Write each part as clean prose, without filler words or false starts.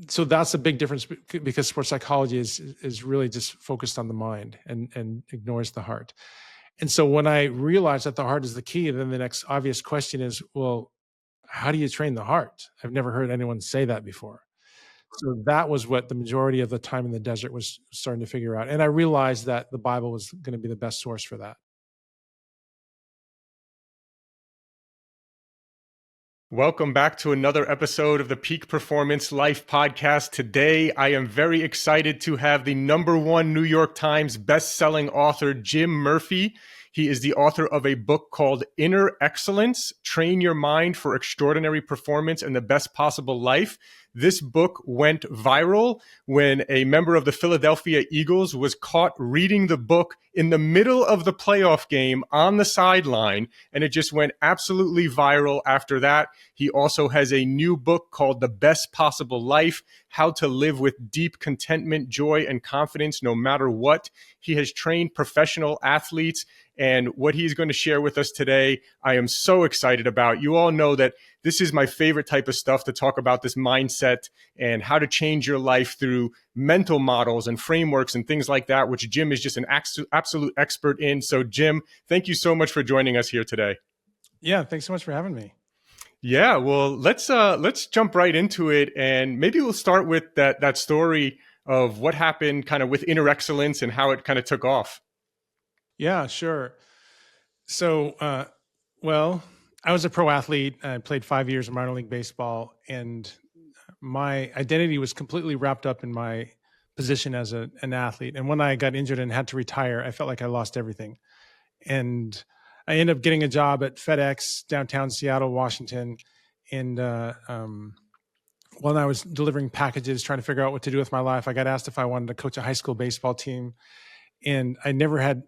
So that's a big difference because sports psychology is really just focused on the mind and ignores the heart. And so when I realized that the heart is the key, then the next obvious question is, well, how do you train the heart? I've never heard anyone say that before. So that was what the majority of the time in the desert was starting to figure out. And I realized that the Bible was going to be the best source for that. Welcome back to another episode of the Peak Performance Life podcast. Today, I am very excited to have the #1 New York Times best-selling author, Jim Murphy. He is the author of a book called Inner Excellence: Train Your Mind for Extraordinary Performance and the Best Possible Life. This book went viral when a member of the Philadelphia Eagles was caught reading the book in the middle of the playoff game on the sideline, and it just went absolutely viral after that. He also has a new book called The Best Possible Life: How to Live with Deep Contentment, Joy, and Confidence No Matter What. He has trained professional athletes, and what he's going to share with us today, I am so excited about. You all know that this is my favorite type of stuff, to talk about this mindset and how to change your life through mental models and frameworks and things like that, which Jim is just an absolute expert in. So Jim, thank you so much for joining us here today. Yeah, thanks so much for having me. Yeah, well, let's jump right into it, and maybe we'll start with that story of what happened kind of with Inner Excellence and how it kind of took off. Yeah, sure. So, well, I was a pro athlete. I played 5 years in minor league baseball, and my identity was completely wrapped up in my position as an athlete. And when I got injured and had to retire, I felt like I lost everything. And I ended up getting a job at FedEx downtown Seattle, Washington. And when I was delivering packages, trying to figure out what to do with my life, I got asked if I wanted to coach a high school baseball team. And I never had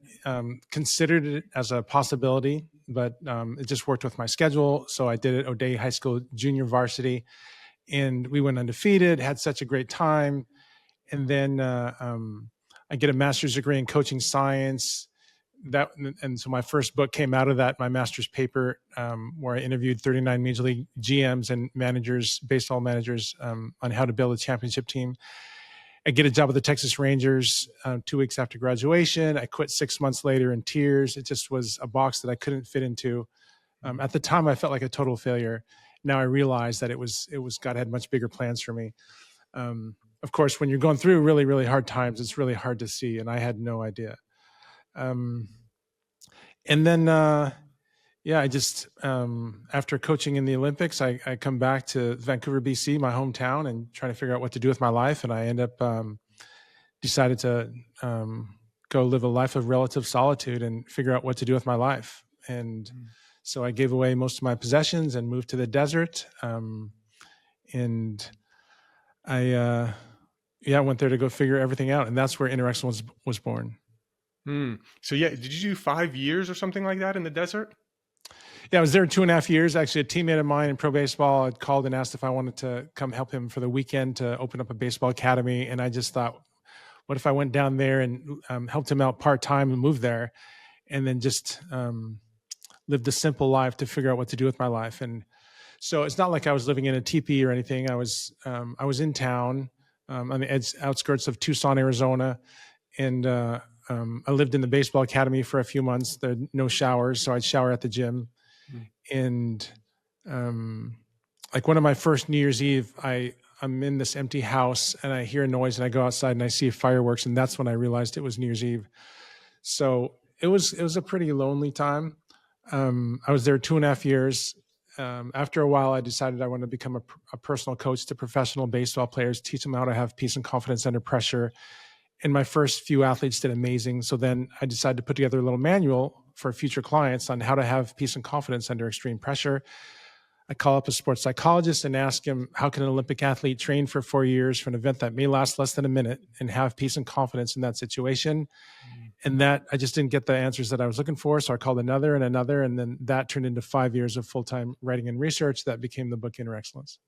considered it as a possibility, but it just worked with my schedule. So I did it O'Day High School junior varsity, and we went undefeated, had such a great time. And then I get a master's degree in coaching science. And so my first book came out of that, my master's paper, where I interviewed 39 major league GMs and managers, baseball managers, on how to build a championship team. I get a job with the Texas Rangers 2 weeks after graduation. I quit 6 months later in tears. It just was a box that I couldn't fit into. At the time, I felt like a total failure. Now I realize that it was God had much bigger plans for me. Of course, when you're going through really, really hard times, it's really hard to see, and I had no idea. And then, I just after coaching in the Olympics, I come back to Vancouver, BC, my hometown, and trying to figure out what to do with my life. And I end up decided to go live a life of relative solitude and figure out what to do with my life. And so I gave away most of my possessions and moved to the desert. And I went there to go figure everything out. And that's where Inner Excellence was born. So yeah, did you do 5 years or something like that in the desert? Yeah, I was there 2.5 years. Actually, a teammate of mine in pro baseball had called and asked if I wanted to come help him for the weekend to open up a baseball academy. And I just thought, what if I went down there and helped him out part-time and moved there, and then just lived a simple life to figure out what to do with my life. And so it's not like I was living in a teepee or anything. I was in town on the outskirts of Tucson, Arizona. And I lived in the baseball academy for a few months. There were no showers, so I'd shower at the gym. And like one of my first New Year's Eve, I'm in this empty house and I hear a noise and I go outside and I see fireworks, and that's when I realized it was New Year's Eve. So it was a pretty lonely time. I was there 2.5 years. After a while, I decided I wanted to become a personal coach to professional baseball players, teach them how to have peace and confidence under pressure. And my first few athletes did amazing. So then I decided to put together a little manual for future clients on how to have peace and confidence under extreme pressure. I call up a sports psychologist and ask him, how can an Olympic athlete train for 4 years for an event that may last less than a minute and have peace and confidence in that situation? And that I just didn't get the answers that I was looking for. So I called another. And then that turned into 5 years of full-time writing and research that became the book Inner Excellence.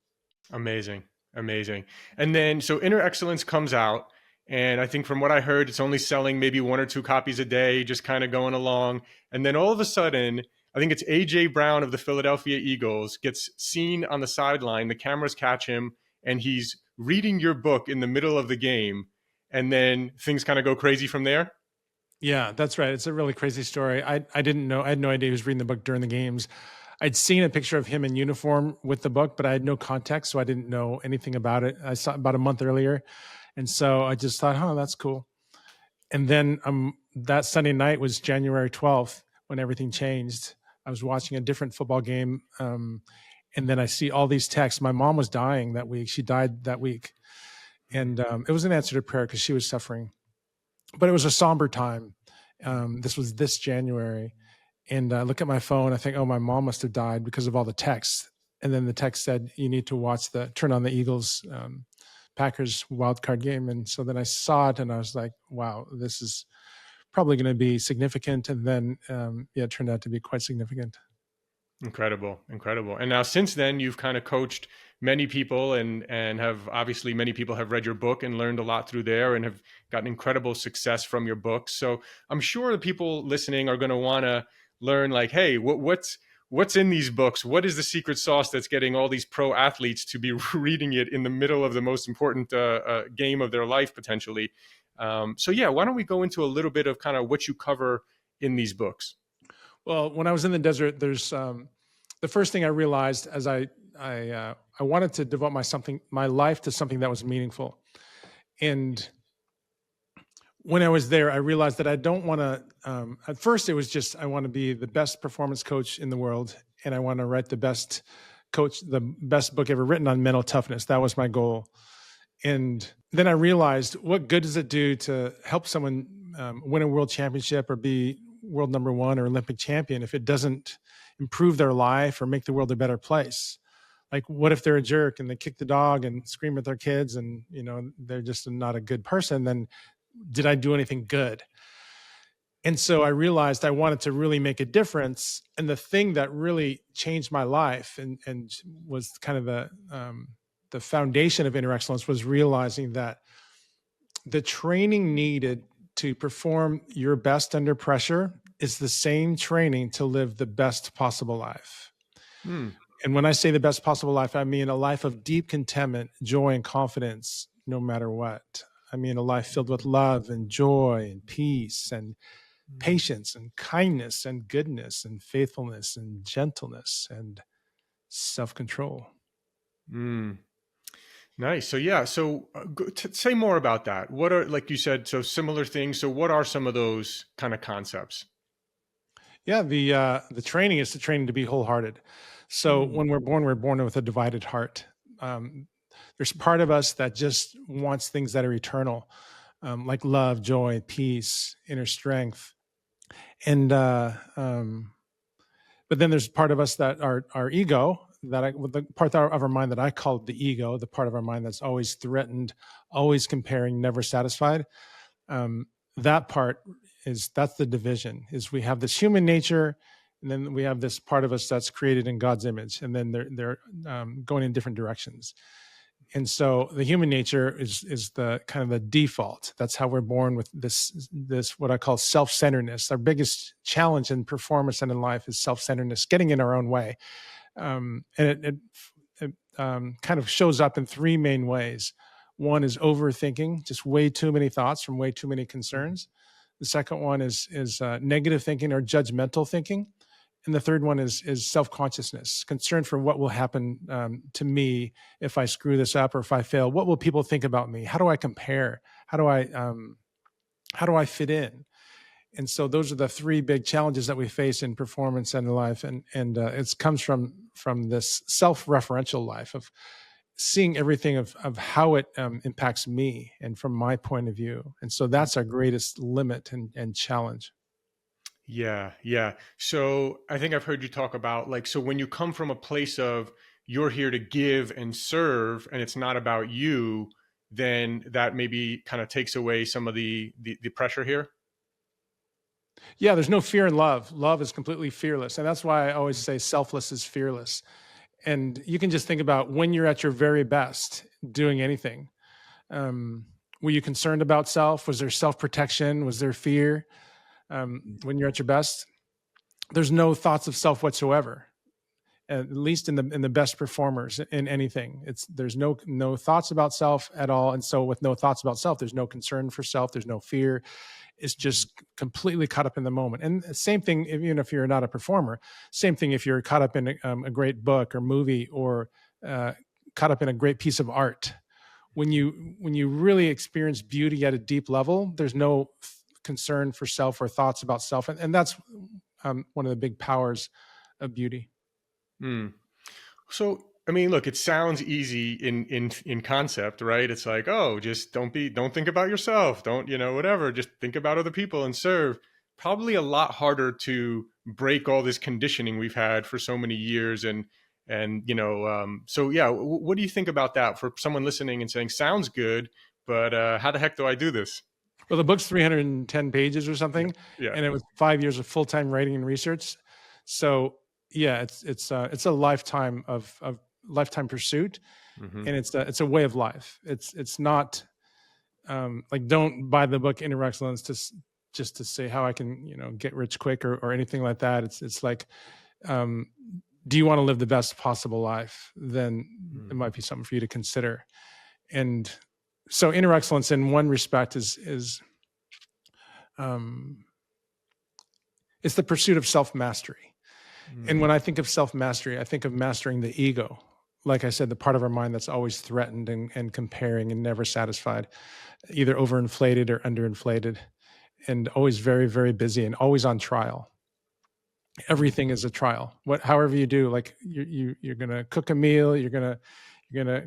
Amazing. And then, so Inner Excellence comes out, and I think from what I heard, it's only selling maybe 1 or 2 copies a day, just kind of going along. And then all of a sudden, I think it's A.J. Brown of the Philadelphia Eagles gets seen on the sideline. The cameras catch him, and he's reading your book in the middle of the game, and then things kind of go crazy from there? Yeah, that's right. It's a really crazy story. I didn't know. I had no idea he was reading the book during the games. I'd seen a picture of him in uniform with the book, but I had no context, so I didn't know anything about it. I saw it about a month earlier, and so I just thought, "Oh, that's cool." And then that Sunday night was January 12th when everything changed. I was watching a different football game, and then I see all these texts. My mom was dying that week. She died that week, and it was an answer to prayer because she was suffering. But it was a somber time. This was this January, and I look at my phone. I think, oh, my mom must have died because of all the texts. And then the text said, you need to turn on the Eagles Packers wild card game. And so then I saw it, and I was like, wow, this is probably going to be significant. And then, yeah, it turned out to be quite significant. Incredible, incredible. And now since then, you've kind of coached many people, and have obviously many people have read your book and learned a lot through there, and have gotten incredible success from your book. So I'm sure the people listening are going to want to learn, like, hey, what's in these books? What is the secret sauce that's getting all these pro athletes to be reading it in the middle of the most important game of their life, potentially? So yeah, why don't we go into a little bit of kind of what you cover in these books? Well, when I was in the desert, there's the first thing I realized as I wanted to devote my life to something that was meaningful. And when I was there, I realized that I don't want to. At first, it was just I want to be the best performance coach in the world, and I want to write the best book ever written on mental toughness. That was my goal. And then I realized, what good does it do to help someone win a world championship or be world number one or Olympic champion if it doesn't improve their life or make the world a better place? Like, what if they're a jerk and they kick the dog and scream at their kids, and they're just not a good person? Then did I do anything good? And so I realized I wanted to really make a difference. And the thing that really changed my life and was kind of the foundation of Inner Excellence was realizing that the training needed to perform your best under pressure is the same training to live the best possible life. And when I say the best possible life, I mean a life of deep contentment, joy, and confidence, no matter what. I mean a life filled with love and joy and peace and patience and kindness and goodness and faithfulness and gentleness and self-control. Nice. So yeah. So say more about that. What are, like you said, so similar things. So what are some of those kind of concepts? Yeah, the training is the training to be wholehearted. So when we're born with a divided heart. There's part of us that just wants things that are eternal, like love, joy, peace, inner strength, and but then there's part of us that our ego, the part of our mind that I call the ego, the part of our mind that's always threatened, always comparing, never satisfied. That part that's the division. Is we have this human nature, and then we have this part of us that's created in God's image, and then they're going in different directions. And so the human nature is the kind of the default. That's how we're born, with this what I call self-centeredness. Our biggest challenge in performance and in life is self-centeredness, getting in our own way. And it kind of shows up in three main ways. One is overthinking, just way too many thoughts from way too many concerns. The second one is negative thinking or judgmental thinking. And the third one is self-consciousness, concern for what will happen to me if I screw this up or if I fail. What will people think about me? How do I compare? How do I fit in? And so those are the three big challenges that we face in performance and in life. And it comes from this self-referential life of seeing everything of how it impacts me and from my point of view. And so that's our greatest limit and challenge. Yeah, yeah. So I think I've heard you talk about, like, so when you come from a place of you're here to give and serve, and it's not about you, then that maybe kind of takes away some of the pressure here. Yeah, there's no fear in love. Love is completely fearless. And that's why I always say selfless is fearless. And you can just think about when you're at your very best doing anything. Were you concerned about self? Was there self-protection? Was there fear? When you're at your best, there's no thoughts of self whatsoever. at least in the best performers in anything. There's no thoughts about self at all. And so with no thoughts about self, there's no concern for self, there's no fear. It's just completely caught up in the moment. And same thing, even if you're not a performer, same thing if you're caught up in a great book or movie, or caught up in a great piece of art. When you really experience beauty at a deep level, there's no concern for self or thoughts about self, and that's one of the big powers of beauty. Mm. So, I mean, look, it sounds easy in concept, right? It's like, oh, just don't think about yourself. Don't, whatever, just think about other people and serve. Probably a lot harder to break all this conditioning we've had for so many years. So yeah, what do you think about that for someone listening and saying, sounds good, but how the heck do I do this? Well, the book's 310 pages or Yeah. something, Yeah. and it was 5 years of full-time writing and research. So yeah, it's a lifetime of lifetime pursuit, Mm-hmm. and it's a way of life. It's not like, don't buy the book Inner Excellence just to say how I can get rich quick or anything like that. It's like, um, do you want to live the best possible life? Then it might be something for you to consider. And so Inner Excellence in one respect is um, it's the pursuit of self-mastery. And when I think of self-mastery, I think of mastering the ego. Like I said, the part of our mind that's always threatened and comparing and never satisfied, either overinflated or underinflated, and always very, very busy and always on trial. Everything is a trial. However you do, like you're gonna cook a meal, you're gonna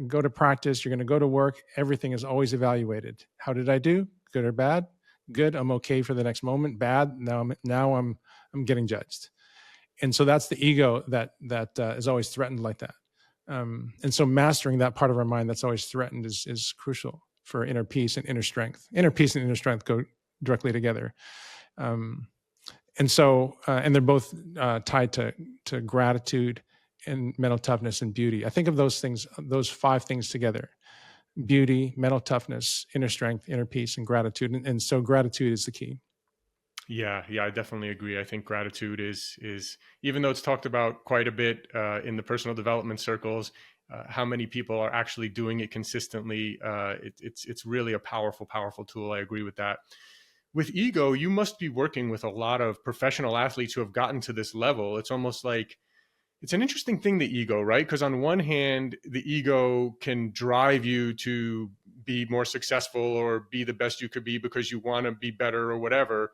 go to practice, you're gonna go to work. Everything is always evaluated. How did I do? Good or bad? Good. I'm okay for the next moment. Bad. Now I'm getting judged. And so that's the ego that is always threatened like that. And so mastering that part of our mind that's always threatened is crucial for inner peace and inner strength. Inner peace and inner strength go directly together. And so, and they're both tied to gratitude and mental toughness and beauty. I think of those things, those 5 things together: beauty, mental toughness, inner strength, inner peace, and gratitude. And so gratitude is the key. Yeah, I definitely agree. I think gratitude is even though it's talked about quite a bit in the personal development circles, how many people are actually doing it consistently. It's really a powerful tool. I agree with that. With ego, you must be working with a lot of professional athletes who have gotten to this level. It's almost like it's an interesting thing, the ego, right? Because on one hand, the ego can drive you to be more successful or be the best you could be because you want to be better or whatever.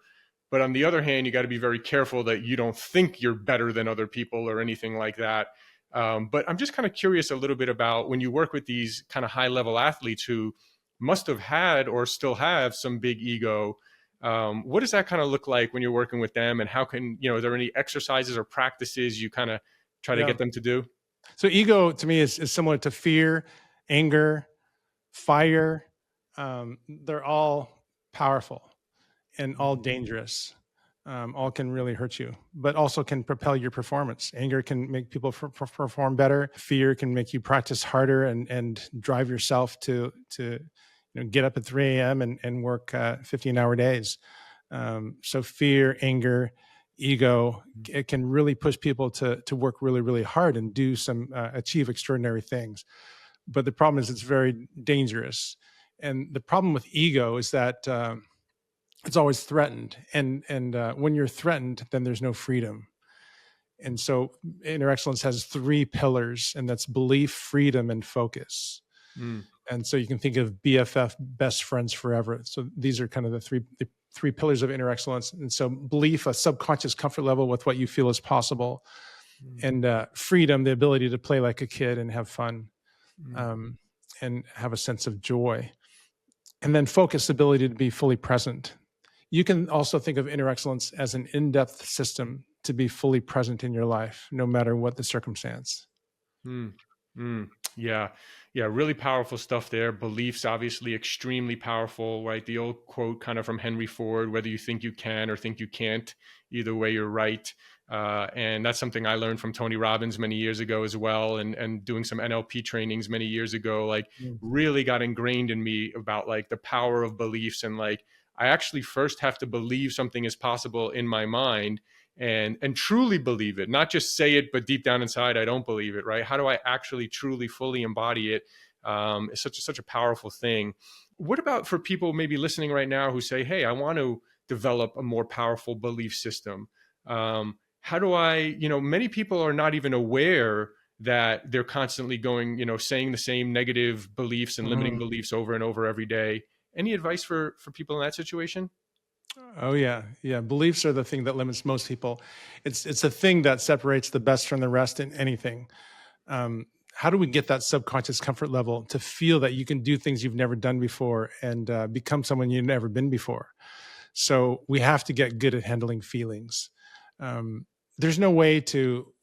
But on the other hand, you got to be very careful that you don't think you're better than other people or anything like that. But I'm just kind of curious a little bit about when you work with these kind of high level athletes who must have had or still have some big ego. What does that kind of look like when you're working with them, and how can, are there any exercises or practices you kind of try to Yeah. get them to do? So ego to me is similar to fear, anger, fire. They're all powerful and all dangerous. All can really hurt you, but also can propel your performance. Anger can make people perform better. Fear can make you practice harder and drive yourself to get up at 3 a.m. and work 15-hour days. So fear, anger, ego, it can really push people to work really, really hard and do achieve extraordinary things. But the problem is it's very dangerous. And the problem with ego is that it's always threatened, and when you're threatened, then there's no freedom. And so inner excellence has 3 pillars, and that's belief, freedom, and focus. And so you can think of BFF, best friends forever. So these are kind of the three pillars of inner excellence. And so belief, a subconscious comfort level with what you feel is possible, and freedom, the ability to play like a kid and have fun, and have a sense of joy. And then focus, ability to be fully present. You can also think of inner excellence as an in-depth system to be fully present in your life, no matter what the circumstance. Mm, yeah. Really powerful stuff there. Beliefs, obviously, extremely powerful, right? The old quote kind of from Henry Ford, whether you think you can or think you can't, either way, you're right. And that's something I learned from Tony Robbins many years ago as well. And doing some NLP trainings many years ago, like really got ingrained in me about like the power of beliefs. And like, I actually first have to believe something is possible in my mind. and truly believe it, not just say it, but deep down inside, I don't believe it, right? How do I actually truly fully embody it? It's such a powerful thing. What about for people maybe listening right now who say, hey, I want to develop a more powerful belief system? How do I, many people are not even aware that they're constantly going, saying the same negative beliefs and limiting Mhm. beliefs over and over every day. Any advice for people in that situation? Oh yeah, yeah. Beliefs are the thing that limits most people. It's a thing that separates the best from the rest in anything. How do we get that subconscious comfort level to feel that you can do things you've never done before and become someone you've never been before? So we have to get good at handling feelings. There's no way to,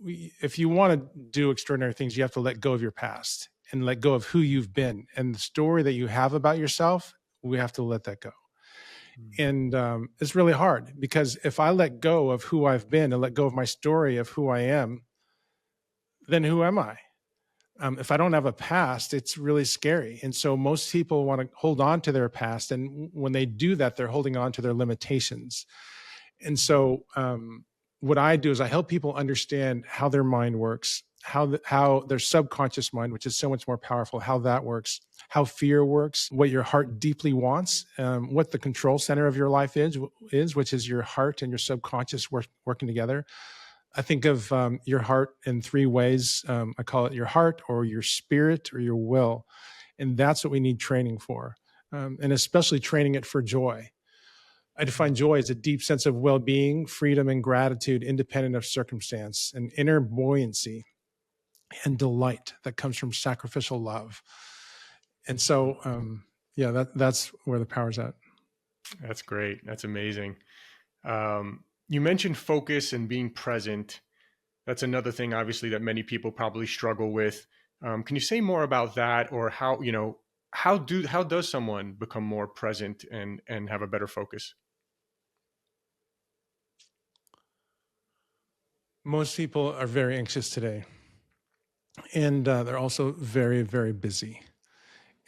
if you want to do extraordinary things, you have to let go of your past and let go of who you've been and the story that you have about yourself. We have to let that go. And it's really hard because if I let go of who I've been and let go of my story of who I am, then who am I? If I don't have a past, it's really scary. And so most people want to hold on to their past. And when they do that, they're holding on to their limitations. And so what I do is I help people understand how their mind works, how their subconscious mind, which is so much more powerful, how that works, how fear works, what your heart deeply wants, what the control center of your life is, which is your heart and your subconscious working together. I think of your heart in three ways. I call it your heart or your spirit or your will. And that's what we need training for. And especially training it for joy. I define joy as a deep sense of well being, freedom, and gratitude, independent of circumstance, an inner buoyancy and delight that comes from sacrificial love. And so, yeah, that's where the power's at. That's great. That's amazing. You mentioned focus and being present. That's another thing, obviously, that many people probably struggle with. Can you say more about that, or how does someone become more present and have a better focus? Most people are very anxious today, and they're also very, very busy.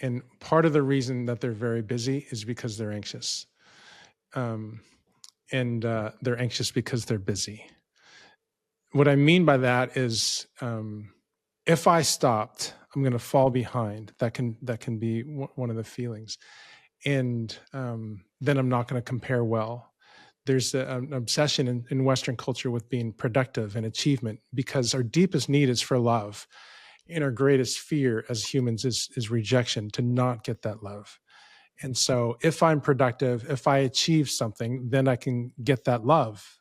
And part of the reason that they're very busy is because they're anxious. Um, and they're anxious because they're busy. What I mean by that is, if I stopped, I'm going to fall behind. That can be one of the feelings, and then I'm not going to compare well. There's an obsession in Western culture with being productive and achievement because our deepest need is for love, and our greatest fear as humans is rejection, to not get that love. And so, if I'm productive, if I achieve something, then I can get that love.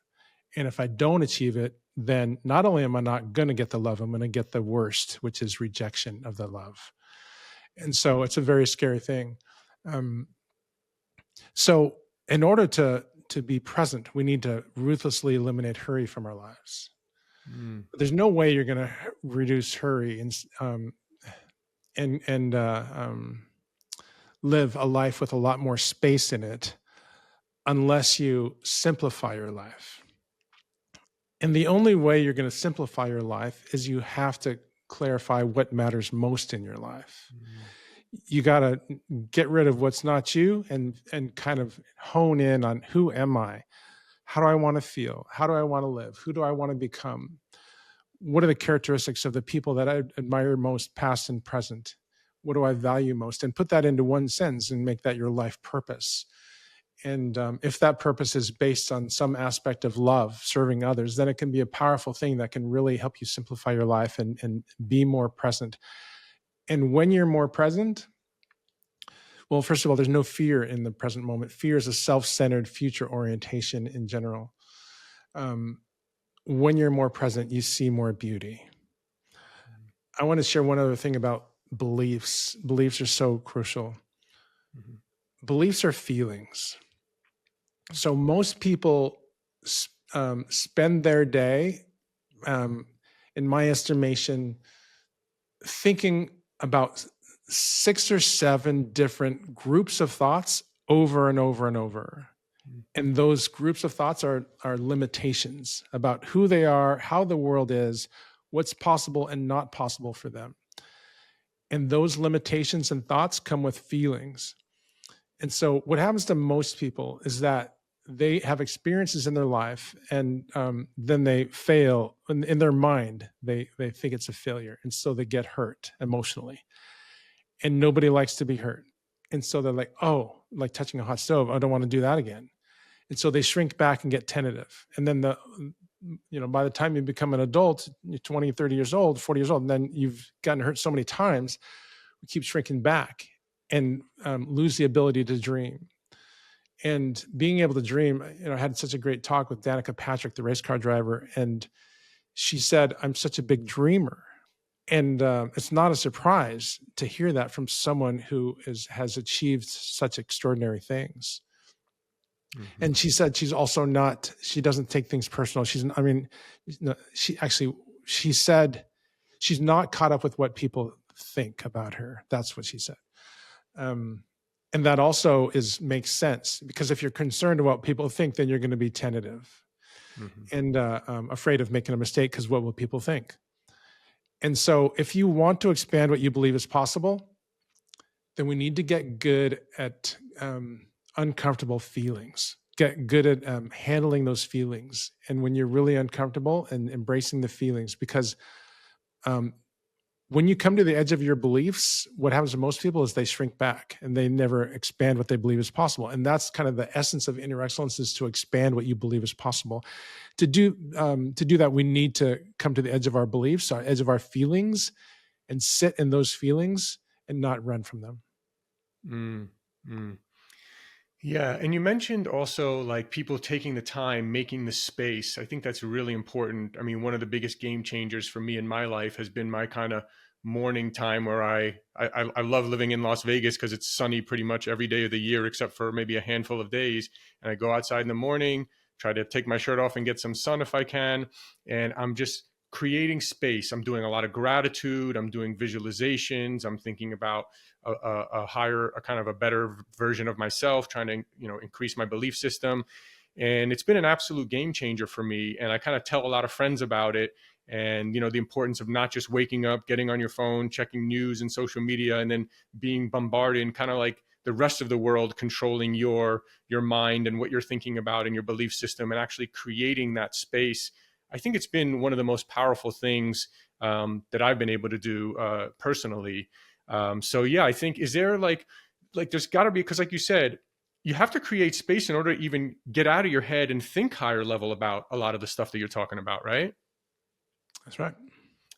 And if I don't achieve it, then not only am I not going to get the love, I'm going to get the worst, which is rejection of the love. And so it's a very scary thing. Um, so in order to be present, we need to ruthlessly eliminate hurry from our lives. Mm. But there's no way you're going to reduce hurry and live a life with a lot more space in it unless you simplify your life. And the only way you're going to simplify your life is you have to clarify what matters most in your life. You got to get rid of what's not you and kind of hone in on who am I? How do I want to feel? How do I want to live? Who do I want to become? What are the characteristics of the people that I admire most, past and present? What do I value most? And put that into one sentence and make that your life purpose. And if that purpose is based on some aspect of love, serving others, then it can be a powerful thing that can really help you simplify your life and be more present. And when you're more present, well, first of all, there's no fear in the present moment. Fear is a self-centered future orientation in general. When you're more present, you see more beauty. I want to share one other thing about beliefs. Beliefs are so crucial. Beliefs are feelings. So most people spend their day, in my estimation, thinking about 6 or 7 different groups of thoughts over and over and over. And those groups of thoughts are limitations about who they are, how the world is, what's possible and not possible for them. And those limitations and thoughts come with feelings. And so what happens to most people is that they have experiences in their life, and then they fail in their mind. They think it's a failure, and so they get hurt emotionally. And nobody likes to be hurt, and so they're like, "Oh, like touching a hot stove. I don't want to do that again." And so they shrink back and get tentative. And then by the time you become an adult, you're 20, 30 years old, 40 years old, and then you've gotten hurt so many times, we keep shrinking back and lose the ability to dream. And being able to dream, I had such a great talk with Danica Patrick, the race car driver, and she said, "I'm such a big dreamer." And it's not a surprise to hear that from someone who has achieved such extraordinary things. Mm-hmm. And she said she doesn't take things personal. She said she's not caught up with what people think about her. That's what she said. And that also makes sense, because if you're concerned about what people think, then you're going to be tentative and afraid of making a mistake, because what will people think? And so if you want to expand what you believe is possible, then we need to get good at uncomfortable feelings, get good at handling those feelings. And when you're really uncomfortable, and embracing the feelings, because when you come to the edge of your beliefs, what happens to most people is they shrink back and they never expand what they believe is possible. And that's kind of the essence of inner excellence, is to expand what you believe is possible. To do that, we need to come to the edge of our beliefs, our edge of our feelings, and sit in those feelings and not run from them. Yeah. And you mentioned also like people taking the time, making the space. I think that's really important. I mean, one of the biggest game changers for me in my life has been my kind of morning time, where I love living in Las Vegas because it's sunny pretty much every day of the year, except for maybe a handful of days. And I go outside in the morning, try to take my shirt off and get some sun if I can. And I'm just creating space. I'm doing a lot of gratitude. I'm doing visualizations. I'm thinking about a kind of a better version of myself, trying to, increase my belief system. And it's been an absolute game changer for me. And I kind of tell a lot of friends about it, and, the importance of not just waking up, getting on your phone, checking news and social media, and then being bombarded, and kind of like the rest of the world controlling your mind and what you're thinking about and your belief system, and actually creating that space. I think it's been one of the most powerful things that I've been able to do personally. So yeah, I think, is there like there's got to be, because like you said, you have to create space in order to even get out of your head and think higher level about a lot of the stuff that you're talking about, right? That's right.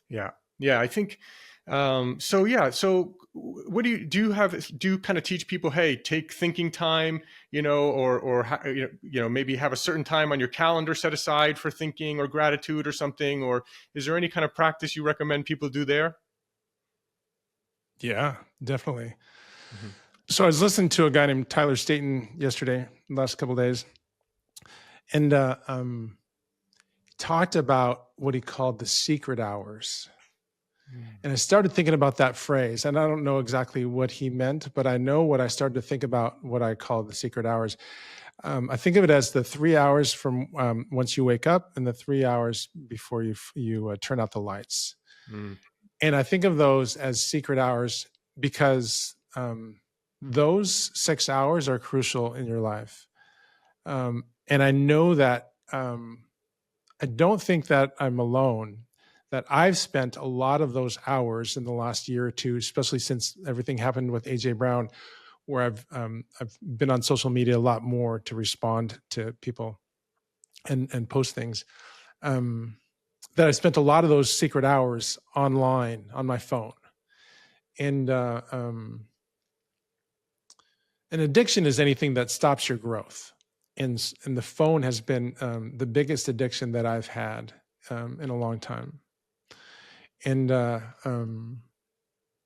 Yeah. Yeah. I think, so yeah. So what do you kind of teach people, hey, take thinking time, or maybe have a certain time on your calendar set aside for thinking or gratitude or something, or is there any kind of practice you recommend people do there? Yeah, definitely. Mm-hmm. So I was listening to a guy named Tyler Staton yesterday, the last couple of days, and talked about what he called the secret hours. And I started thinking about that phrase, and I don't know exactly what he meant, but I know what I started to think about what I call the secret hours. I think of it as the 3 hours from once you wake up, and the 3 hours before you turn out the lights. And I think of those as secret hours because those 6 hours are crucial in your life. And I know that I don't think that I'm alone, that I've spent a lot of those hours in the last year or two, especially since everything happened with AJ Brown, where I've been on social media a lot more to respond to people and post things. That I spent a lot of those secret hours online on my phone. And an addiction is anything that stops your growth. And the phone has been the biggest addiction that I've had in a long time. And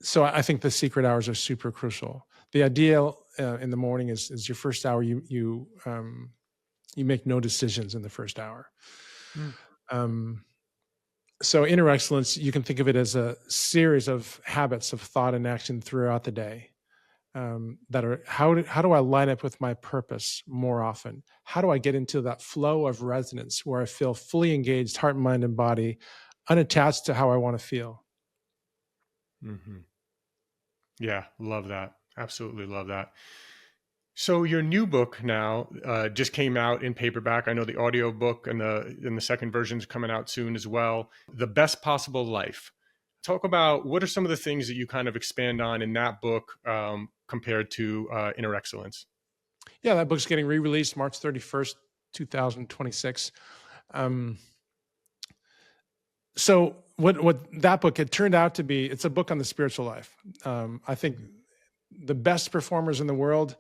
so I think the secret hours are super crucial. The ideal in the morning is your first hour. You make no decisions in the first hour. So inner excellence, you can think of it as a series of habits of thought and action throughout the day. That are how do I line up with my purpose more often? How do I get into that flow of resonance where I feel fully engaged, heart, mind, and body, unattached to how I want to feel? Mm-hmm. Yeah, love that. Absolutely love that. So your new book now just came out in paperback. I know the audio book and the second version is coming out soon as well. The Best Possible Life. Talk about what are some of the things that you kind of expand on in that book compared to Inner Excellence. Yeah, that book's getting re-released March 31st, 2026. Um, so what that book, it turned out to be, it's a book on the spiritual life. I think the best performers in the world,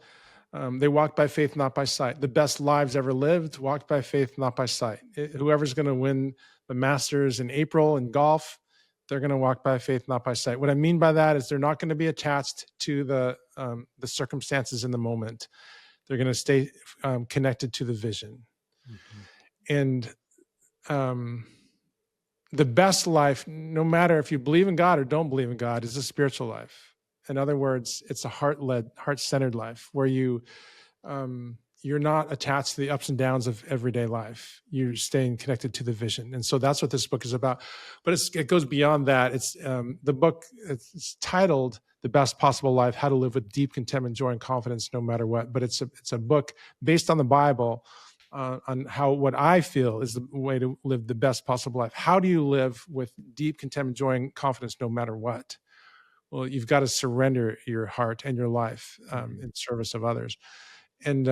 they walked by faith, not by sight. The best lives ever lived walked by faith, not by sight. Whoever's going to win the Masters in April in golf, they're going to walk by faith, not by sight. What I mean by that is they're not going to be attached to the circumstances in the moment. They're going to stay connected to the vision. Mm-hmm. And the best life, no matter if you believe in God or don't believe in God, is a spiritual life. In other words, it's a heart-led, heart-centered life where you're not attached to the ups and downs of everyday life. You're staying connected to the vision, and so that's what this book is about. But it goes beyond that. It's the book. It's titled "The Best Possible Life: How to Live with Deep Contentment, Joy, and Confidence, No Matter What." But it's a book based on the Bible. On how what I feel is the way to live the best possible life. How do you live with deep contentment, joy, and confidence no matter what? Well, you've got to surrender your heart and your life in service of others. And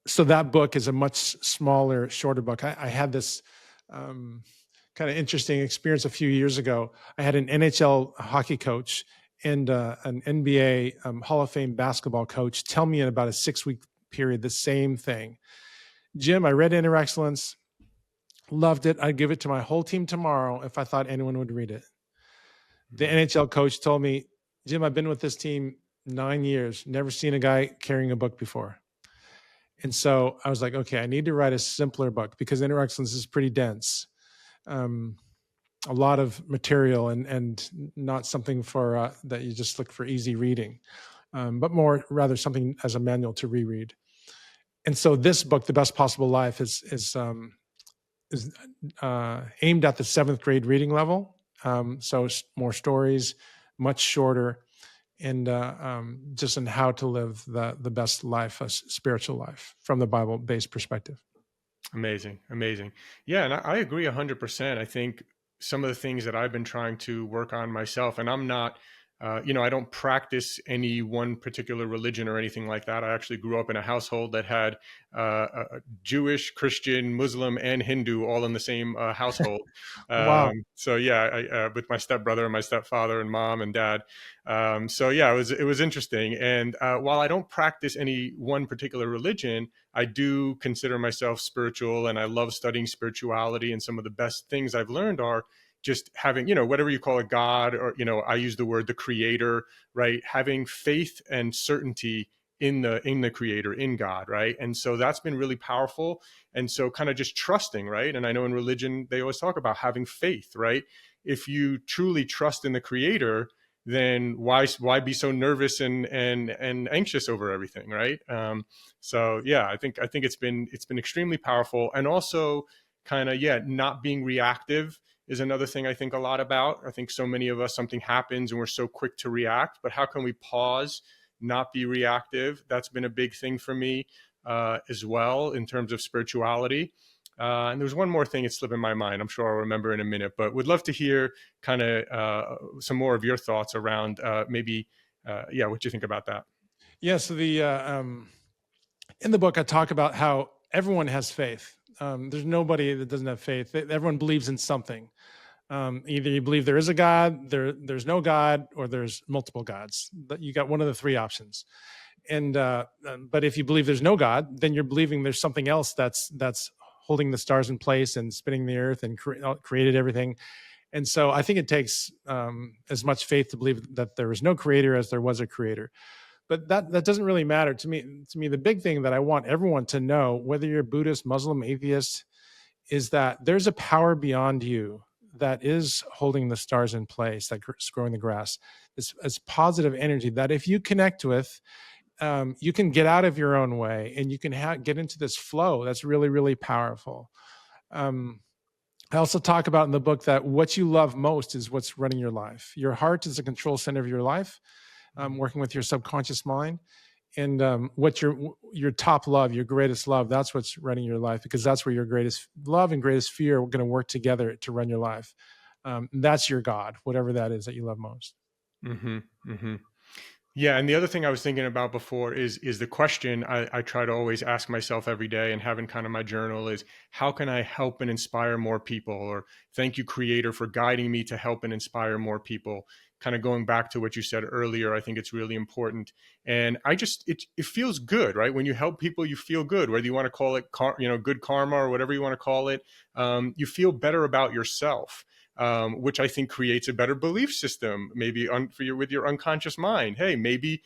so that book is a much smaller, shorter book. I had this kind of interesting experience a few years ago. I had an NHL hockey coach and an NBA Hall of Fame basketball coach tell me in about a 6-week period the same thing. Jim, I read Inner Excellence, loved it. I'd give it to my whole team tomorrow if I thought anyone would read it. The NHL coach told me, Jim, I've been with this team 9 years, never seen a guy carrying a book before. And so I was like, okay, I need to write a simpler book because Inner Excellence is pretty dense. A lot of material and not something for that you just look for easy reading, but more rather something as a manual to reread. And so this book, The Best Possible Life, is aimed at the 7th grade reading level. So more stories, much shorter, and just in how to live the best life, a spiritual life from the Bible-based perspective. Amazing. Amazing. Yeah. And I agree 100%. I think some of the things that I've been trying to work on myself, and I'm not, I don't practice any one particular religion or anything like that. I actually grew up in a household that had a Jewish, Christian, Muslim, and Hindu all in the same household. Wow. So yeah, with my stepbrother and my stepfather and mom and dad. So yeah, it was interesting. And while I don't practice any one particular religion, I do consider myself spiritual, and I love studying spirituality. And some of the best things I've learned are just having, whatever you call it, God, or, I use the word the creator, right? Having faith and certainty in the creator, in God, right? And so that's been really powerful. And so kind of just trusting, right? And I know in religion, they always talk about having faith, right? If you truly trust in the creator, then why be so nervous and anxious over everything, right? So yeah, I think it's been extremely powerful. And also kind of, not being reactive is another thing I think a lot about. I think so many of us, something happens and we're so quick to react, but how can we pause, not be reactive? That's been a big thing for me as well in terms of spirituality. And there's one more thing, it's slipping my mind. I'm sure I'll remember in a minute, but would love to hear kind of some more of your thoughts around maybe, what you think about that. Yeah. So in the book, I talk about how everyone has faith. There's nobody that doesn't have faith. Everyone believes in something. Either you believe there is a God, there's no God, or there's multiple gods. You got one of the three options. And but if you believe there's no God, then you're believing there's something else that's holding the stars in place and spinning the earth and created everything. And so I think it takes as much faith to believe that there is no creator as there was a creator. But that doesn't really matter to me. To me, the big thing that I want everyone to know, whether you're Buddhist, Muslim, atheist, is that there's a power beyond you that is holding the stars in place, that's growing the grass. It's positive energy that if you connect with, you can get out of your own way and you can get into this flow that's really, really powerful. I also talk about in the book that what you love most is what's running your life. Your heart is the control center of your life. working with your subconscious mind, and what your top love, your greatest love. That's what's running your life, because that's where your greatest love and greatest fear are going to work together to run your life. That's your God, whatever that is that you love most. Mm-hmm. Mm-hmm. Yeah, and the other thing I was thinking about before is the question I try to always ask myself every day and have in kind of my journal is, how can I help and inspire more people? Or thank you, Creator, for guiding me to help and inspire more people. Kind of going back to what you said earlier, I think it's really important. And it feels good, right? When you help people, you feel good. Whether you want to call it good karma or whatever you want to call it, you feel better about yourself. Which I think creates a better belief system, maybe with your unconscious mind. Hey, maybe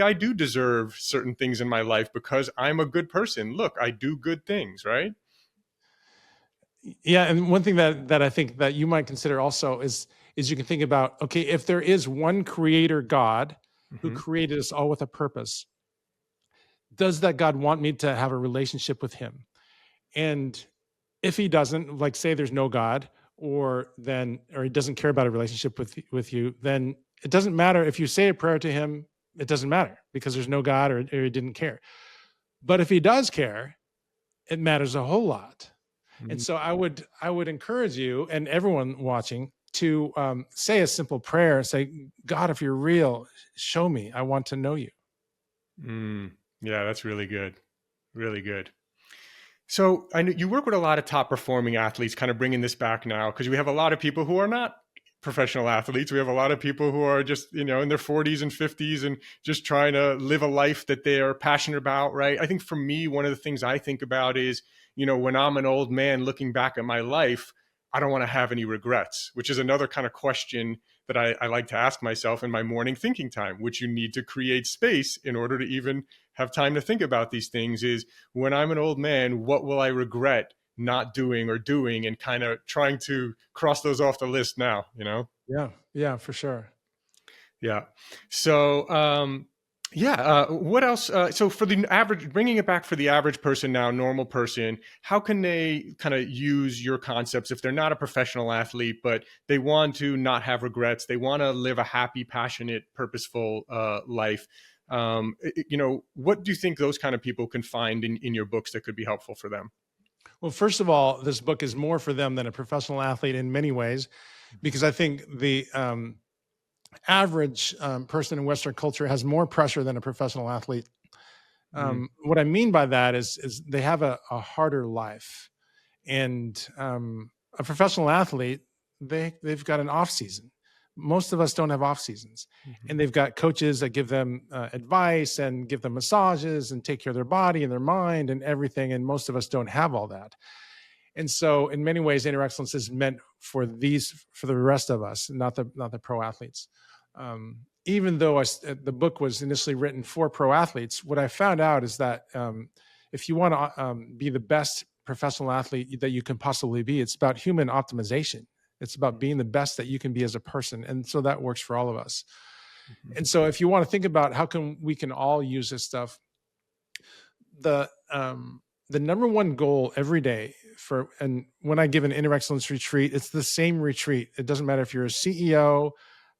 I do deserve certain things in my life because I'm a good person. Look, I do good things, right? Yeah, and one thing that I think that you might consider also is you can think about, okay, if there is one creator God who Mm-hmm. created us all with a purpose, does that God want me to have a relationship with him? And if he doesn't, like say there's no God, or he doesn't care about a relationship with you, then it doesn't matter if you say a prayer to him. It doesn't matter, because there's no God, or he didn't care. But if he does care, it matters a whole lot. And so I would encourage you and everyone watching to say a simple prayer. Say, God, if you're real, show me. I want to know you. Mm. Yeah, that's really good. Really good. So I know you work with a lot of top performing athletes, kind of bringing this back now, because we have a lot of people who are not professional athletes. We have a lot of people who are just, in their 40s and 50s and just trying to live a life that they are passionate about, right? I think for me, one of the things I think about is, when I'm an old man looking back at my life, I don't want to have any regrets, which is another kind of question that I like to ask myself in my morning thinking time, which you need to create space in order to even have time to think about these things, is when I'm an old man, what will I regret not doing or doing, and kind of trying to cross those off the list now. Yeah, for sure. Yeah. So, what else? So for the average, bringing it back for the average person now, normal person, how can they kind of use your concepts if they're not a professional athlete, but they want to not have regrets? They want to live a happy, passionate, purposeful life. What do you think those kind of people can find in your books that could be helpful for them? Well, first of all, this book is more for them than a professional athlete in many ways, because I think the average person in Western culture has more pressure than a professional athlete. Mm, What I mean by that is they have a harder life, and a professional athlete, they've got an off season. Most of us don't have off seasons, mhm, and they've got coaches that give them advice and give them massages and take care of their body and their mind and everything. And most of us don't have all that. And so, in many ways, inner excellence is meant for the rest of us, not the pro athletes. Even though the book was initially written for pro athletes, what I found out is that if you want to be the best professional athlete that you can possibly be, it's about human optimization. It's about being the best that you can be as a person, and so that works for all of us. mhm, And so, if you want to think about how we can all use this stuff, the the number one goal every day and when I give an inner excellence retreat, it's the same retreat. It doesn't matter if you're a CEO,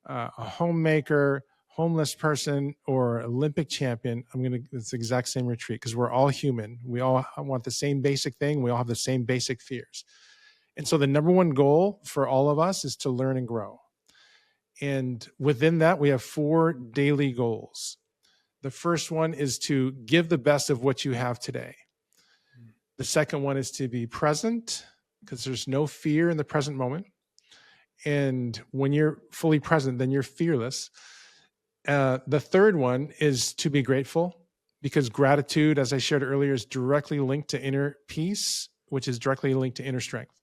a homemaker, homeless person, or Olympic champion. It's the exact same retreat, because we're all human. We all want the same basic thing. We all have the same basic fears. And so the number one goal for all of us is to learn and grow. And within that, we have 4 daily goals. The first one is to give the best of what you have today. The second one is to be present, because there's no fear in the present moment. And when you're fully present, then you're fearless. The third one is to be grateful, because gratitude, as I shared earlier, is directly linked to inner peace, which is directly linked to inner strength.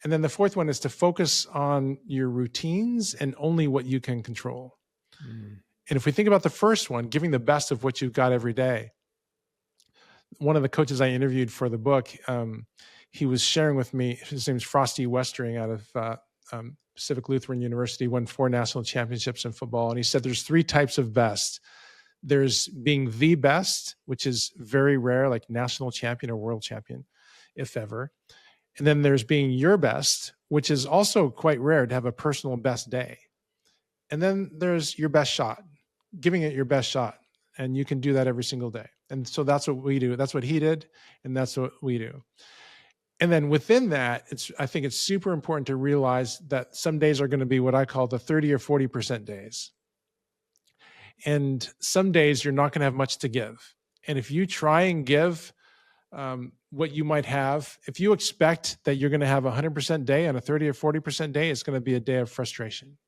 And then the fourth one is to focus on your routines and only what you can control. mm, And if we think about the first one, giving the best of what you've got every day, one of the coaches I interviewed for the book, he was sharing with me, his name is Frosty Westering out of Pacific Lutheran University, won 4 national championships in football. And he said there's 3 types of best. There's being the best, which is very rare, like national champion or world champion, if ever. And then there's being your best, which is also quite rare to have a personal best day. And then there's your best shot. giving it your best shot. And you can do that every single day. And so that's what we do. That's what he did. And that's what we do. And then within that, I think it's super important to realize that some days are going to be what I call the 30 or 40% days. And some days you're not going to have much to give. And if you try and give what you might have, if you expect that you're going to have a 100% day on a 30 or 40% day, it's going to be a day of frustration.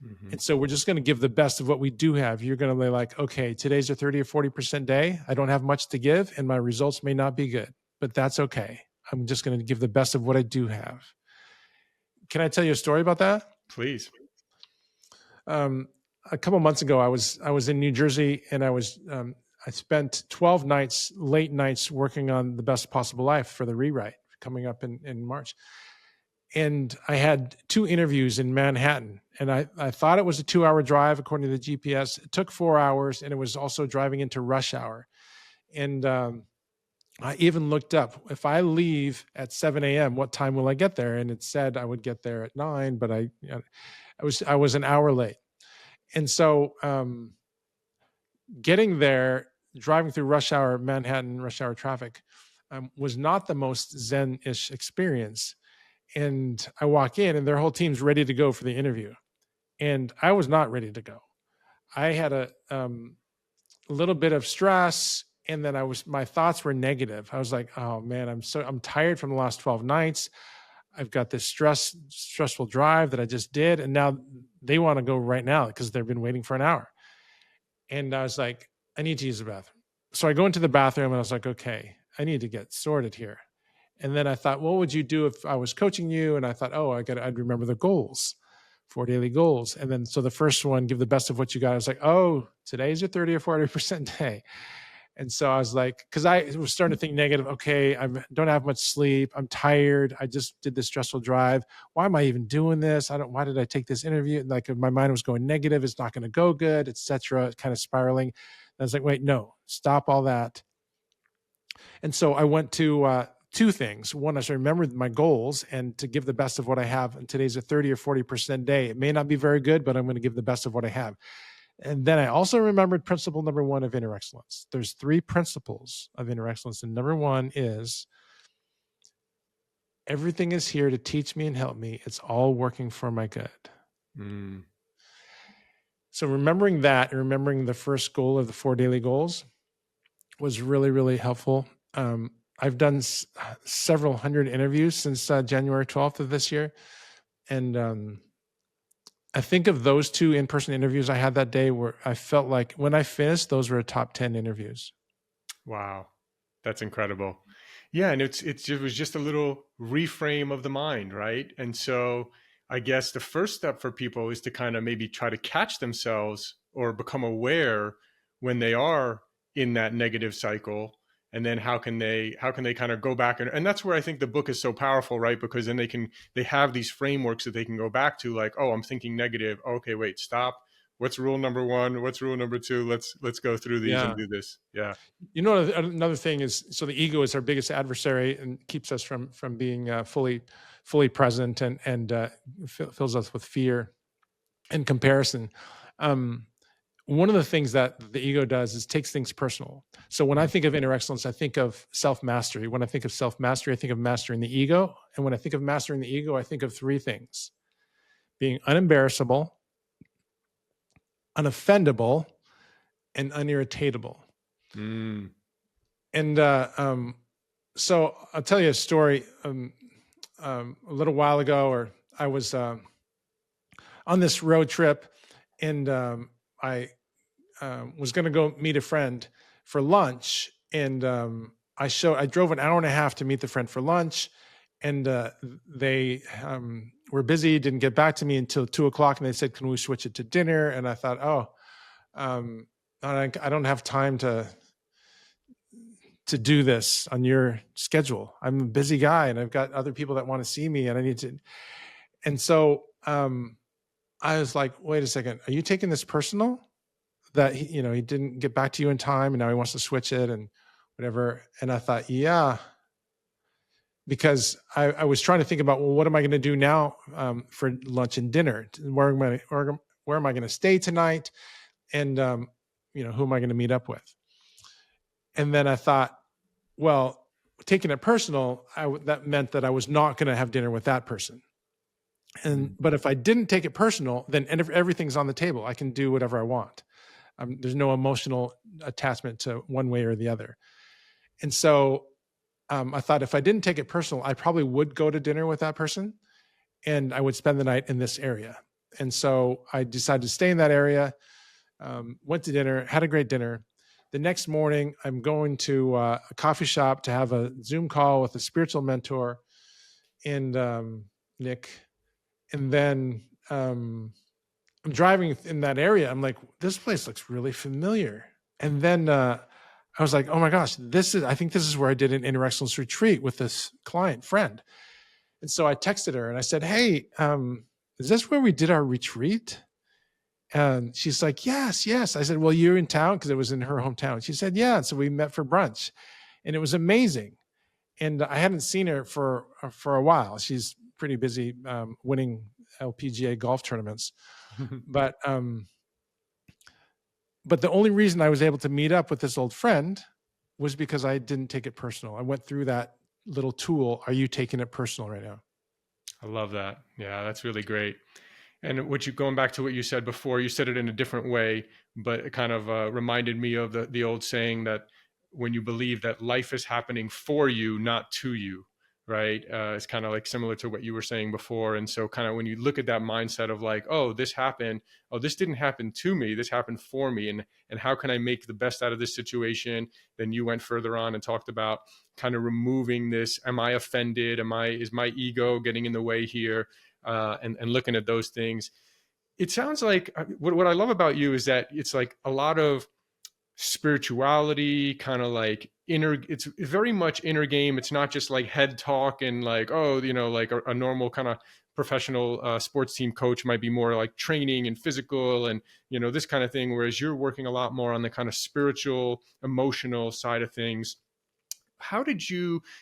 Mm-hmm. And so we're just going to give the best of what we do have. You're going to be like, okay, today's a 30 or 40% day. I don't have much to give and my results may not be good, but that's okay. I'm just going to give the best of what I do have. Can I tell you a story about that? Please. A couple months ago, I was in New Jersey, and I spent 12 nights, late nights, working on The Best Possible Life for the rewrite coming up in March. And I had 2 interviews in Manhattan, and I thought it was a 2-hour drive according to the GPS. It took 4 hours, and it was also driving into rush hour. And I even looked up, if I leave at 7 a.m., what time will I get there? And it said I would get there at 9, but I was an hour late. And so getting there, driving through rush hour, Manhattan rush hour traffic, was not the most zen-ish experience. And I walk in and their whole team's ready to go for the interview. And I was not ready to go. I had a little bit of stress, and then my thoughts were negative. I was like, oh man, I'm tired from the last 12 nights. I've got this stressful drive that I just did. And now they want to go right now because they've been waiting for an hour. And I was like, I need to use the bathroom. So I go into the bathroom and I was like, okay, I need to get sorted here. And then I thought, what would you do if I was coaching you? And I thought, I'd remember the goals, 4 daily goals. And then, so the first one, give the best of what you got. I was like, oh, today's your 30 or 40% day. And so I was like, because I was starting to think negative. Okay, I don't have much sleep. I'm tired. I just did this stressful drive. Why am I even doing this? Why did I take this interview? Like, my mind was going negative. It's not going to go good, etc. Kind of spiraling. And I was like, wait, no, stop all that. And so I went to 2 things. One, I should remember my goals and to give the best of what I have. And today's a 30 or 40% day. It may not be very good, but I'm going to give the best of what I have. And then I also remembered principle number 1 of inner excellence. There's 3 principles of inner excellence. And number 1 is, everything is here to teach me and help me. It's all working for my good. Mm. So remembering that, and remembering the first goal of the 4 daily goals was really, really helpful. I've done several hundred interviews since January 12th of this year. And I think of those 2 in-person interviews I had that day where I felt like when I finished, those were top 10 interviews. Wow. That's incredible. Yeah. And it was just a little reframe of the mind, right? And so I guess the first step for people is to kind of maybe try to catch themselves or become aware when they are in that negative cycle. And then how can they kind of go back, and that's where I think the book is so powerful, right? Because then they have these frameworks that they can go back to, like, oh, I'm thinking negative. Okay, wait, stop. What's rule number 1? What's rule number 2? Let's go through these and do this. Yeah. You know, another thing is, so the ego is our biggest adversary and keeps us from being fully present and fills us with fear and comparison. One of the things that the ego does is takes things personal. So when I think of inner excellence, I think of self-mastery. When I think of self-mastery, I think of mastering the ego. And when I think of mastering the ego, I think of 3 things: being unembarrassable, unoffendable, and unirritatable. Mm. And so I'll tell you a story. A little while ago, or I was on this road trip, and I was going to go meet a friend for lunch, and I drove an hour and a half to meet the friend for lunch, and they were busy, didn't get back to me until 2:00, and they said, "Can we switch it to dinner?" And I thought, I don't have time to do this on your schedule. I'm a busy guy, and I've got other people that want to see me, and I need to. And so I was like, wait a second, are you taking this personal? That he didn't get back to you in time, and now he wants to switch it and whatever. And I thought, yeah, because I was trying to think about, well, what am I going to do now for lunch and dinner? Where am I going to stay tonight? And, who am I going to meet up with? And then I thought, well, taking it personal, that meant that I was not going to have dinner with that person. Mm. But if I didn't take it personal, then everything's on the table. I can do whatever I want. There's no emotional attachment to one way or the other. And so I thought if I didn't take it personal, I probably would go to dinner with that person and I would spend the night in this area. And so I decided to stay in that area, went to dinner, had a great dinner. The next morning, I'm going to a coffee shop to have a Zoom call with a spiritual mentor and Nick. And then I'm driving in that area. I'm like, this place looks really familiar. And then I was like, oh my gosh, I think this is where I did an inner excellence retreat with this client friend. And so I texted her and I said, hey, is this where we did our retreat? And she's like, yes, yes. I said, well, you're in town, because it was in her hometown. She said, yeah. And so we met for brunch and it was amazing. And I hadn't seen her for a while. She's pretty busy winning LPGA golf tournaments. But the only reason I was able to meet up with this old friend was because I didn't take it personal. I went through that little tool. Are you taking it personal right now? I love that. Yeah, that's really great. And going back to what you said before, you said it in a different way, but it kind of reminded me of the old saying that when you believe that life is happening for you, not to you, right? It's kind of like similar to what you were saying before. And so kind of when you look at that mindset of like, oh, this happened, oh, this didn't happen to me, this happened for me. And how can I make the best out of this situation? Then you went further on and talked about kind of removing this. Am I offended? Is my ego getting in the way here? And looking at those things. It sounds like what I love about you is that it's like a lot of spirituality, kind of like it's very much inner game. It's not just like head talk and like, oh, like a normal kind of professional sports team coach might be more like training and physical and, this kind of thing. Whereas you're working a lot more on the kind of spiritual, emotional side of things.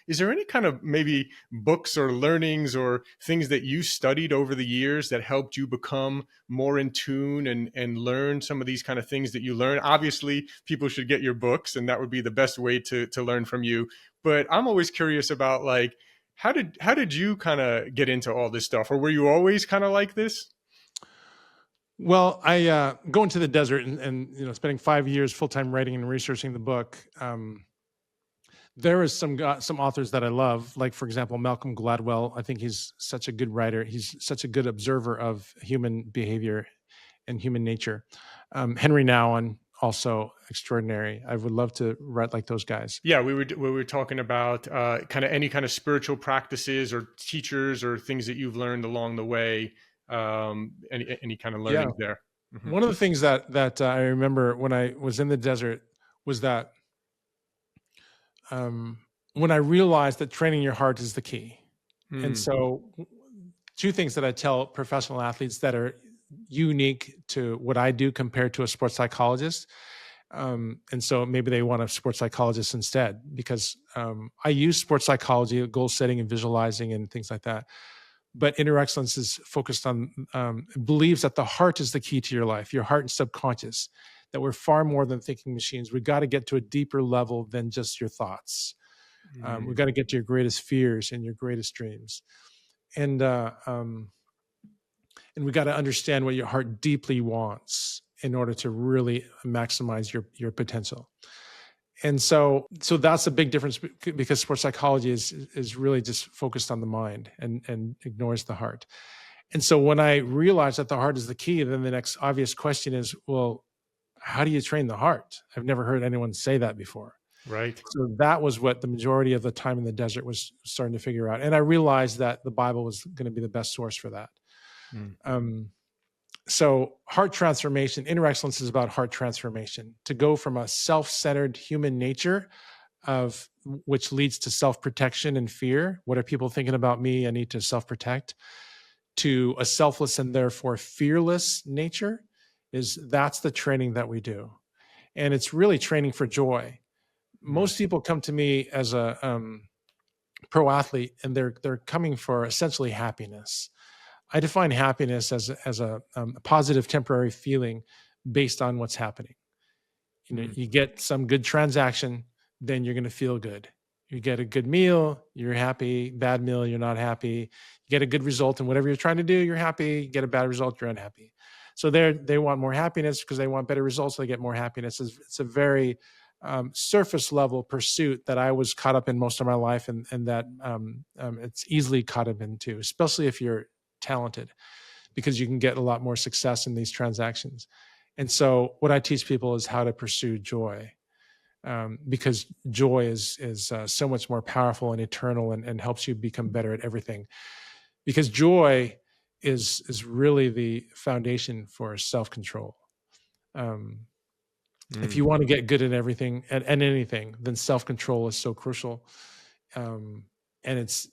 Is there any kind of maybe books or learnings or things that you studied over the years that helped you become more in tune and learn some of these kind of things that you learn? Obviously, people should get your books, and that would be the best way to learn from you. But I'm always curious about like, how did you kind of get into all this stuff? Or were you always kind of like this? Well, I going to the desert and spending 5 years full-time writing and researching the book. There is some authors that I love, like for example, Malcolm Gladwell. I think he's such a good writer. He's such a good observer of human behavior and human nature. Henry Nouwen, also extraordinary. I would love to write like those guys. Yeah, we were talking about kind of any kind of spiritual practices or teachers or things that you've learned along the way. Any kind of learnings there. Mm-hmm. One of the things that I remember when I was in the desert was that when I realized that training your heart is the key. And so two things that I tell professional athletes that are unique to what I do compared to a sports psychologist. And so maybe they want a sports psychologist instead, because I use sports psychology, goal setting and visualizing and things like that. But inner excellence is focused on, believes that the heart is the key to your life, your heart and subconscious, that we're far more than thinking machines. We've got to get to a deeper level than just your thoughts. We've got to get to your greatest fears and your greatest dreams. And we got to understand what your heart deeply wants in order to really maximize your potential. And so that's a big difference, because sports psychology is really just focused on the mind and ignores the heart. And so when I realized that the heart is the key, then the next obvious question is, well, how do you train the heart? I've never heard anyone say that before. Right. So that was what the majority of the time in the desert was starting to figure out. And I realized that the Bible was going to be the best source for that. So heart transformation, inner excellence is about heart transformation, to go from a self-centered human nature which leads to self-protection and fear. What are people thinking about me? I need to self-protect. To a selfless and therefore fearless nature. That's the training that we do. And it's really training for joy. Most people come to me as a pro athlete, and they're coming for essentially happiness. I define happiness as a positive temporary feeling based on what's happening. You get some good transaction, then you're going to feel good. You get a good meal, you're happy. Bad meal, you're not happy. You get a good result in whatever you're trying to do, you're happy. You get a bad result, you're unhappy. So they want more happiness because they want better results. So they get more happiness. It's a very surface level pursuit that I was caught up in most of my life, and that it's easily caught up into, especially if you're talented, because you can get a lot more success in these transactions. And so what I teach people is how to pursue joy, because joy is so much more powerful and eternal, and helps you become better at everything. Because joy is really the foundation for self-control. If you want to get good at everything and anything, then self-control is so crucial. And it's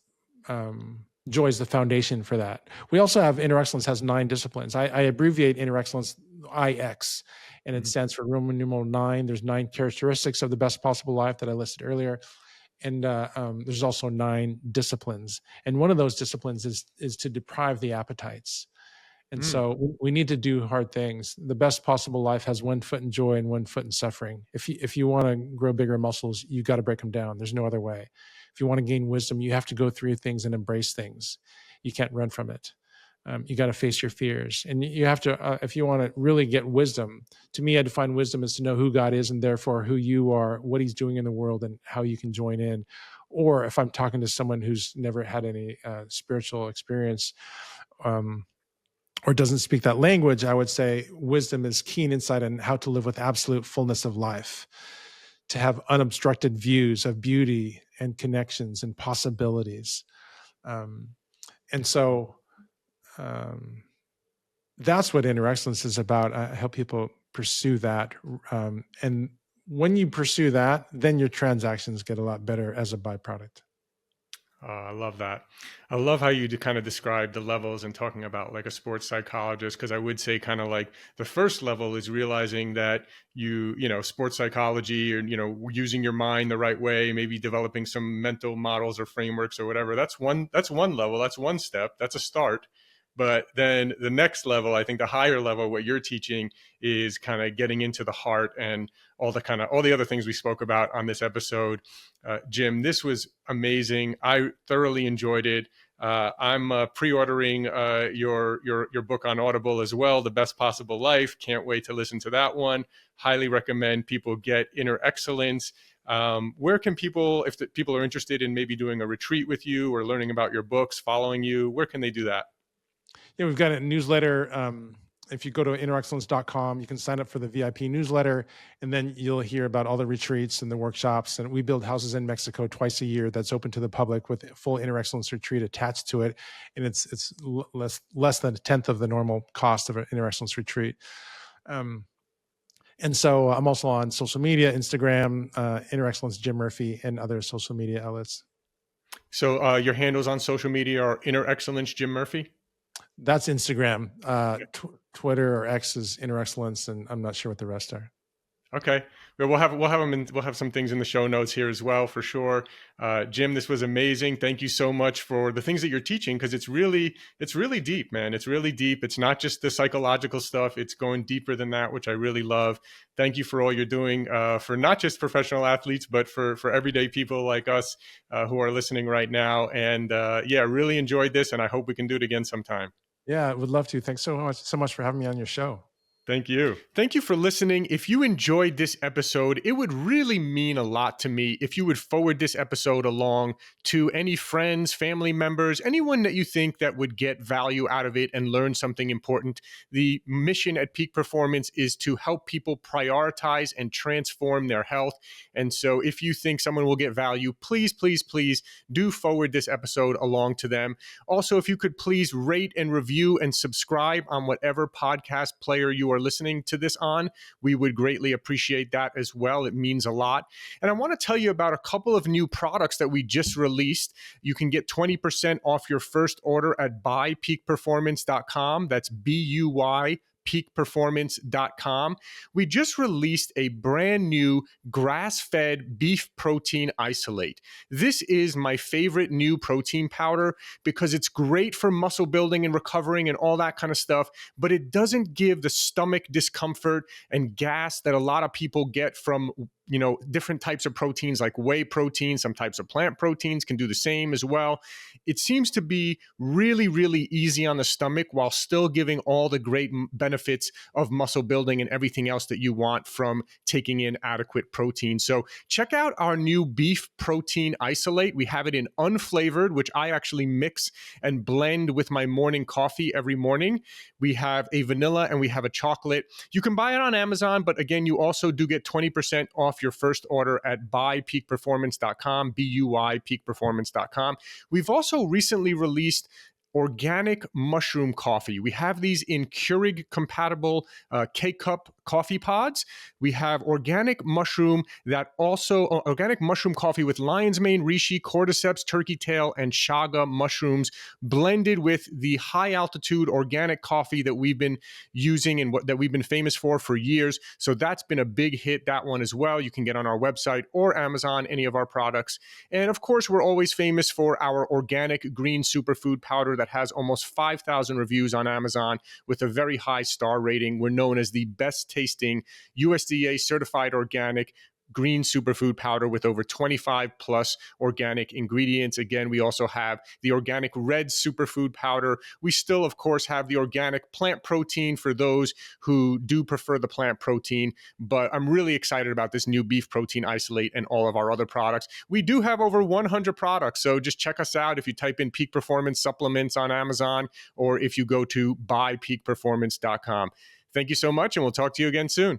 joy is the foundation for that. We also have Inner Excellence has 9 disciplines. I abbreviate Inner Excellence IX, and it stands for Roman numeral 9. There's 9 characteristics of the best possible life that I listed earlier. And there's also 9 disciplines. And one of those disciplines is to deprive the appetites. And so we need to do hard things. The best possible life has 1 foot in joy and 1 foot in suffering. If you want to grow bigger muscles, you got to break them down. There's no other way. If you want to gain wisdom, you have to go through things and embrace things. You can't run from it. You got to face your fears. And you have to, if you want to really get wisdom, to me, I define wisdom as to know who God is, and therefore who you are, what he's doing in the world, and how you can join in. Or if I'm talking to someone who's never had any spiritual experience, or doesn't speak that language, I would say wisdom is keen insight on how to live with absolute fullness of life, to have unobstructed views of beauty and connections and possibilities. And so that's what Inner Excellence is about. I help people pursue that. And when you pursue that, then your transactions get a lot better as a byproduct. I love that. I love how you kind of describe the levels and talking about like a sports psychologist, because I would say kind of like the first level is realizing that sports psychology, or, using your mind the right way, maybe developing some mental models or frameworks or whatever. That's one level. That's one step. That's a start. But then the next level, I think the higher level, what you're teaching is kind of getting into the heart and all the other things we spoke about on this episode. Jim, this was amazing. I thoroughly enjoyed it. I'm pre-ordering your book on Audible as well, The Best Possible Life. Can't wait to listen to that one. Highly recommend people get Inner Excellence. Where can people, if people are interested in maybe doing a retreat with you or learning about your books, following you, where can they do that? Yeah, we've got a newsletter. If you go to innerexcellence.com, you can sign up for the VIP newsletter, and then you'll hear about all the retreats and the workshops. And we build houses in Mexico twice a year that's open to the public with a full Inner Excellence retreat attached to it. And it's less than a tenth of the normal cost of an Inner Excellence retreat. And so I'm also on social media, Instagram, Inner Excellence Jim Murphy, and other social media outlets. So your handles on social media are Inner Excellence Jim Murphy? That's Instagram. Twitter or X is Inner Excellence, and I'm not sure what the rest are. Okay, well, we'll have some things in the show notes here as well for sure. Jim, this was amazing. Thank you so much for the things that you're teaching, because it's really deep, man. It's really deep. It's not just the psychological stuff. It's going deeper than that, which I really love. Thank you for all you're doing for not just professional athletes, but for everyday people like us who are listening right now. And really enjoyed this, and I hope we can do it again sometime. Yeah, I would love to. Thanks so much for having me on your show. Thank you. Thank you for listening. If you enjoyed this episode, it would really mean a lot to me if you would forward this episode along to any friends, family members, anyone that you think that would get value out of it and learn something important. The mission at Peak Performance is to help people prioritize and transform their health. And so if you think someone will get value, please, please, please do forward this episode along to them. Also, if you could please rate and review and subscribe on whatever podcast player you are listening to this on, we would greatly appreciate that as well. It means a lot. And I want to tell you about a couple of new products that we just released. You can get 20% off your first order at buypeakperformance.com. That's BUY peakperformance.com. We just released a brand new grass-fed beef protein isolate. This is my favorite new protein powder because it's great for muscle building and recovering and all that kind of stuff, but it doesn't give the stomach discomfort and gas that a lot of people get from different types of proteins like whey protein. Some types of plant proteins can do the same as well. It seems to be really, really easy on the stomach while still giving all the great benefits of muscle building and everything else that you want from taking in adequate protein. So check out our new beef protein isolate. We have it in unflavored, which I actually mix and blend with my morning coffee every morning. We have a vanilla and we have a chocolate. You can buy it on Amazon, but again, you also do get 20% off your first order at buypeakperformance.com, B-U-Y, peakperformance.com. We've also recently released organic mushroom coffee. We have these in Keurig compatible K-cup coffee pods. We have organic mushroom coffee with lion's mane, reishi, cordyceps, turkey tail, and chaga mushrooms blended with the high altitude organic coffee that we've been using and that we've been famous for years. So that's been a big hit, that one as well. You can get on our website or Amazon, any of our products. And of course, we're always famous for our organic green superfood powder that has almost 5,000 reviews on Amazon with a very high star rating. We're known as the best tasting USDA certified organic green superfood powder with over 25 plus organic ingredients. Again, we also have the organic red superfood powder. We still, of course, have the organic plant protein for those who do prefer the plant protein, but I'm really excited about this new beef protein isolate and all of our other products. We do have over 100 products, so just check us out if you type in Peak Performance Supplements on Amazon or if you go to buypeakperformance.com. Thank you so much, and we'll talk to you again soon.